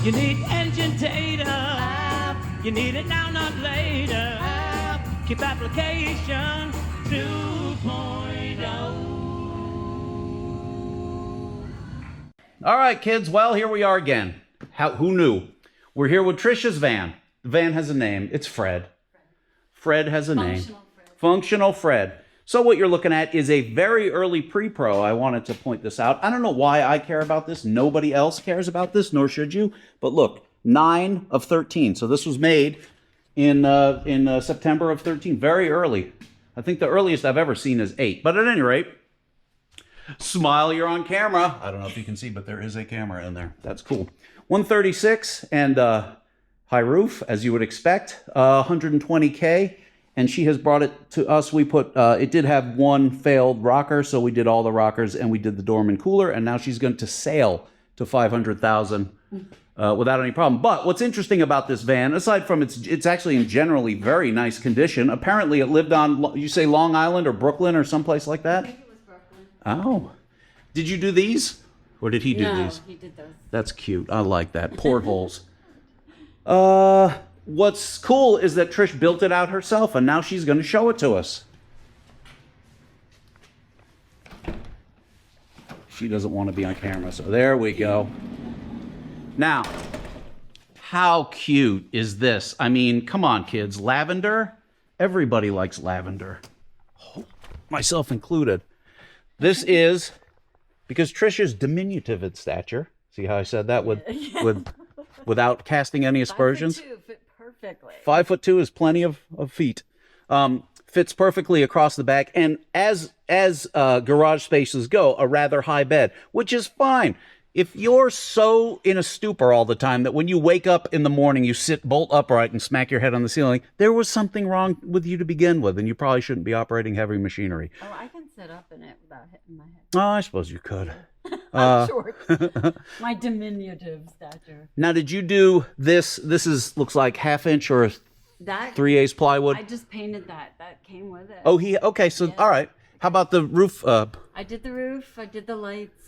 You need engine data. You need it now, not later. Keep application 2.0. All right, kids. Well, here we are again. Who knew? We're here with Trisha's van. The van has a name. It's Fred. Fred has a name. Functional Fred. So what you're looking at is a very early pre-pro. I wanted to point this out. I don't know why I care about this. Nobody else cares about this, nor should you. But look, 9 of 13. So this was made in September of 13. Very early. I think the earliest I've ever seen is 8. But at any rate, smile, you're on camera. I don't know if you can see, but there is a camera in there. That's cool. 136 and high roof, as you would expect. 120K. And she has brought it to us. We put, it did have one failed rocker, so we did all the rockers and we did the dorm and cooler, and now she's going to sail to 500,000 without any problem. But what's interesting about this van, aside from it's actually in generally very nice condition, apparently it lived on, you say Long Island or Brooklyn or someplace like that? I think it was Brooklyn. Oh. Did you do these? Or did he do these? No, he did those. That's cute. I like that. Portholes. What's cool is that Trish built it out herself, and now she's going to show it to us. She doesn't want to be on camera, so there we go. Now, how cute is this? I mean, come on, kids. Lavender? Everybody likes lavender. Myself included. This is, because Trish is diminutive in stature. See how I said that without casting any aspersions? 5'2", fit perfectly. 5'2" is plenty of feet. Fits perfectly across the back, and as garage spaces go, a rather high bed, which is fine. If you're so in a stupor all the time that when you wake up in the morning, you sit bolt upright and smack your head on the ceiling, there was something wrong with you to begin with, and you probably shouldn't be operating heavy machinery. Oh, I can sit up in it without hitting my head. Oh, I suppose you could. I'm short. My diminutive stature. Now, did you do this? This looks like 1/2 inch or That 3/8 plywood. I just painted that. That came with it. Oh, okay. So, Yeah. all right. How about the roof? I did the roof. I did the lights.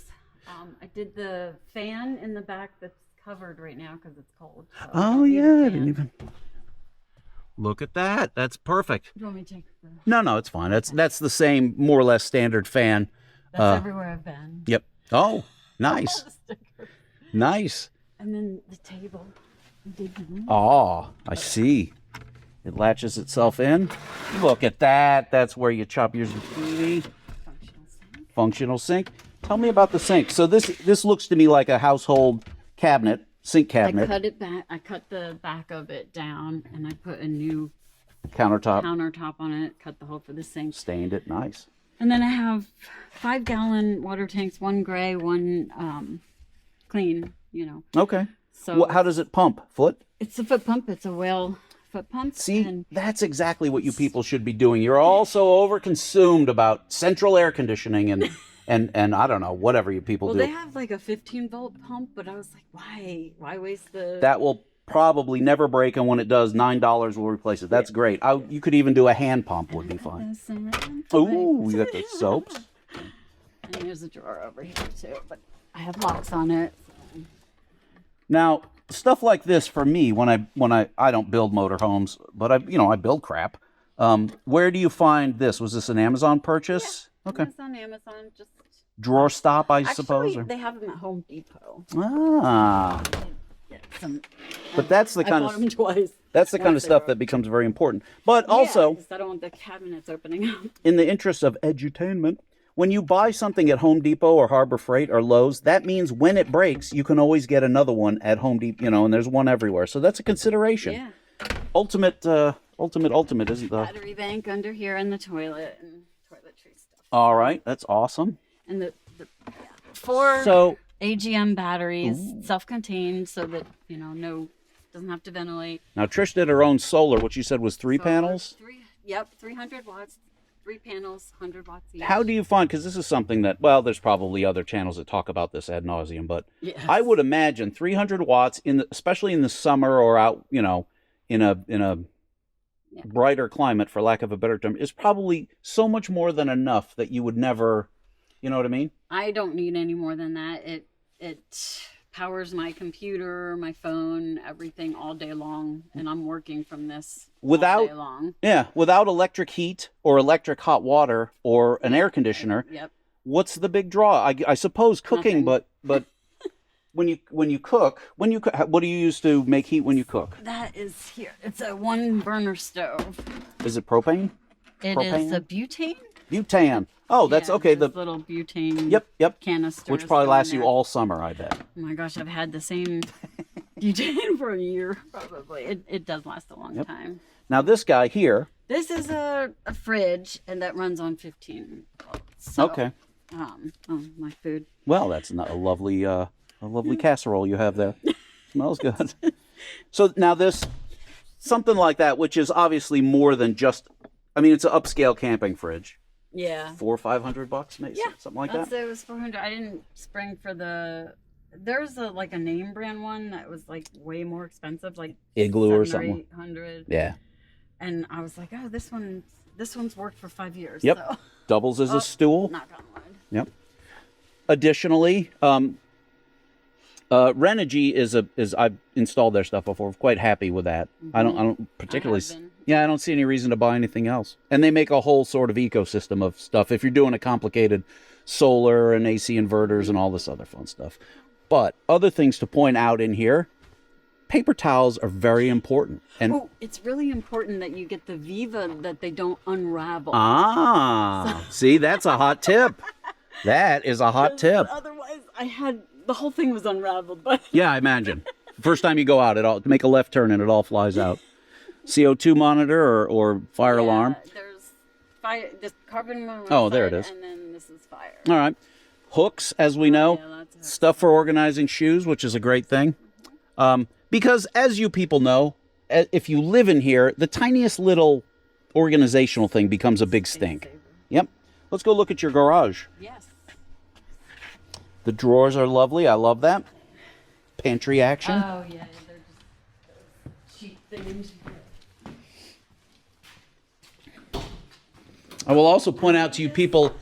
I did the fan in the back that's covered right now because it's cold. So Oh yeah, I didn't even look at that. That's perfect. Do you want me to take the... No, it's fine. That's the same, more or less standard fan. That's everywhere I've been. Yep. Oh, nice, nice. And then the table. Oh, I see. It latches itself in. Look at that. That's where you chop your zucchini. Functional sink. Functional sink. Tell me about the sink. So this looks to me like a household cabinet, sink cabinet. I cut it back. I cut the back of it down, and I put a new countertop on it. Cut the hole for the sink. Stained it nice. And then I have 5-gallon water tanks, one gray, one clean. You know. Okay. So how does it pump? Foot? It's a foot pump. It's a whale foot pump. See, that's exactly what you people should be doing. You're all so overconsumed about central air conditioning and I don't know, whatever you people do. Well, they have like a 15-volt pump, but I was like, why? Why waste the... That will probably never break, and when it does, $9 will replace it. That's great. You could even do a hand pump would be fine. Oh, you got the soaps. And there's a drawer over here too, but I have locks on it. So. Now, stuff like this for me, when I don't build motorhomes, but I build crap. Where do you find this? Was this an Amazon purchase? Yeah, okay. It's on Amazon. Just drawer stop, I suppose. Actually, they have them at Home Depot. Ah. But that's the kind I bought them twice. That's the kind of stuff that becomes very important. But also, I don't want the cabinets opening up. In the interest of edutainment, when you buy something at Home Depot or Harbor Freight or Lowe's, that means when it breaks, you can always get another one at Home Depot, and there's one everywhere. So that's a consideration. Yeah. Ultimate isn't the Battery bank under here in the toilet and toiletry stuff. All right, that's awesome. And the 4 AGM batteries, self-contained, so that doesn't have to ventilate. Now Trish did her own solar, which you said was 3 panels. 300 watts, 3 panels, 100 watts each. How do you find? Because this is something that, well, there's probably other channels that talk about this ad nauseum, but yes. I would imagine 300 watts especially in the summer or out, in a brighter climate, for lack of a better term, is probably so much more than enough that you would never, you know what I mean? I don't need any more than that. It powers my computer, my phone, everything all day long, and I'm working from this all Without day long. Yeah, without electric heat or electric hot water or an air conditioner. Yep. What's the big draw? I suppose cooking, Nothing. but when you cook, what do you use to make heat when you cook? That is here. It's a 1-burner stove. Is it propane? It is a butane. Butane. Oh, that's Yeah, okay. those little butane. Yep. Canisters. Which probably go in lasts you there. all summer, I bet. Oh my gosh, I've had the same butane for a year probably. It does last a long time. Now this guy here. This is a fridge, and that runs on 15 volts. So, Okay. Oh, my food. Well, that's not a lovely casserole you have there. Smells good. So now this, something like that, which is obviously more than just, I mean, it's an upscale camping fridge. Yeah. $400 or $500 maybe, something like that. It was 400. I didn't spring for there's a name brand one that was like way more expensive, like Igloo or 700 something. 800. Yeah. And I was like, oh, this one's worked for 5 years. Yep. So. Doubles as a stool. Knock on wood. Yep. Additionally, Renogy is I've installed their stuff before. Quite happy with that. I don't particularly. I don't see any reason to buy anything else. And they make a whole sort of ecosystem of stuff. If you're doing a complicated solar and AC inverters and all this other fun stuff. But other things to point out in here, paper towels are very important. And it's really important that you get the Viva, that they don't unravel. See, that's a hot tip. That is a hot tip. Otherwise, the whole thing was unraveled. But yeah, I imagine. First time you go out, make a left turn and it all flies out. CO2 monitor or fire alarm. There's fire. There's carbon monoxide. Oh, there it is. And then this is fire. All right. Hooks, as we know. Yeah, lots of hooks. Stuff for organizing shoes, which is a great thing. Because as you people know, if you live in here, the tiniest little organizational thing becomes a big stink. Yep. Let's go look at your garage. Yes. The drawers are lovely. I love that. Pantry action. Oh yeah, they're just cheap things. I will also point out to you people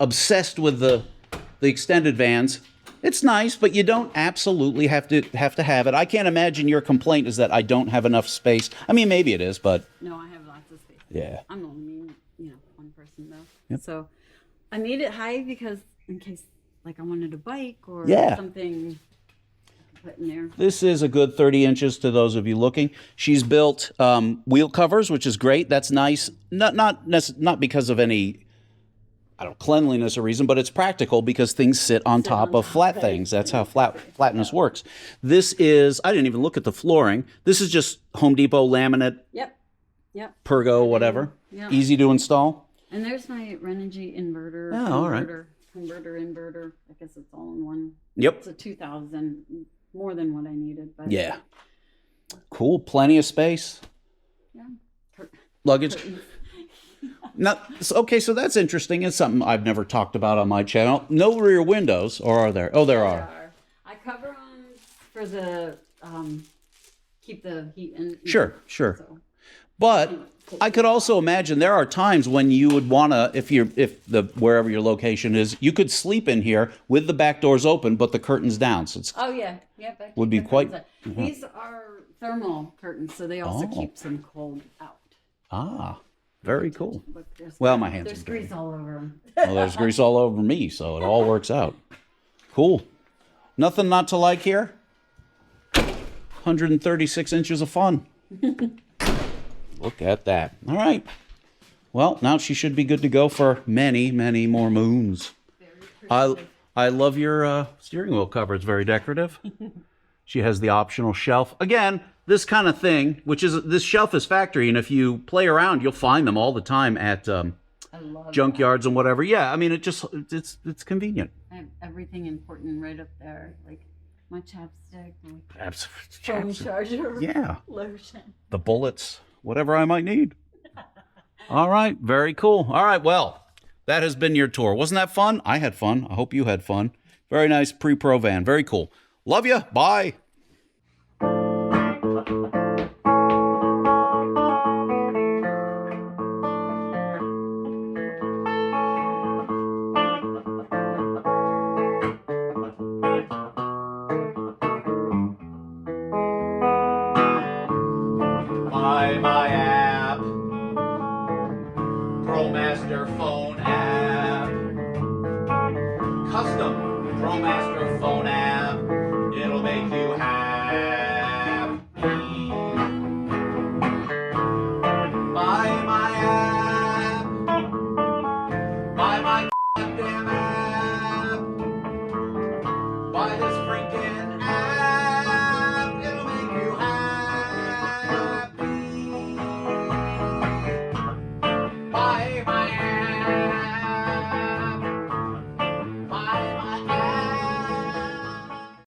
obsessed with the extended vans. It's nice, but you don't absolutely have to have it. I can't imagine your complaint is that I don't have enough space. I mean, maybe it is, but No, I have lots of space. yeah. I'm only, one person though. Yep. So I made it high because in case I wanted a bike or something I could put in there. This is a good 30 inches to those of you looking. She's built wheel covers, which is great. That's nice. Not because of any cleanliness or reason, but it's practical because things sit on top of flat things. That's how flatness works. This is, I didn't even look at the flooring. This is just Home Depot laminate. Yep. Pergo, whatever. Yeah. Easy to install. And there's my Renogy inverter. Oh, all right. Inverter. I guess it's all in one. Yep. It's a 2000, more than what I needed. But Yeah. Cool. Plenty of space. Yeah. Luggage. Now, okay, so that's interesting. It's something I've never talked about on my channel. No rear windows, or are there? Oh, there are. I cover them for the keep the heat in. Sure. So. But I could also imagine there are times when you would want to, wherever your location is, you could sleep in here with the back doors open, but the curtains down. So it's would be quite. These are thermal curtains, so they also keep some cold out. Ah. Very cool. Look, Well, my hands there's are dirty. grease all over them. Well, there's grease all over me, so it all works out. Cool. Nothing not to like here. 136 inches of fun. Look at that. All right. Well, now she should be good to go for many, many more moons. I love your steering wheel cover. It's very decorative. She has the optional shelf. Again, this kind of thing, this shelf is factory, and if you play around, you'll find them all the time at junkyards and whatever. Yeah, I mean, it's convenient. I have everything important right up there, like my chapstick, my phone Absolutely. charger, Yeah. lotion. The bullets, whatever I might need. All right, very cool. All right, well, that has been your tour. Wasn't that fun? I had fun. I hope you had fun. Very nice pre-pro van. Very cool. Love you. Bye.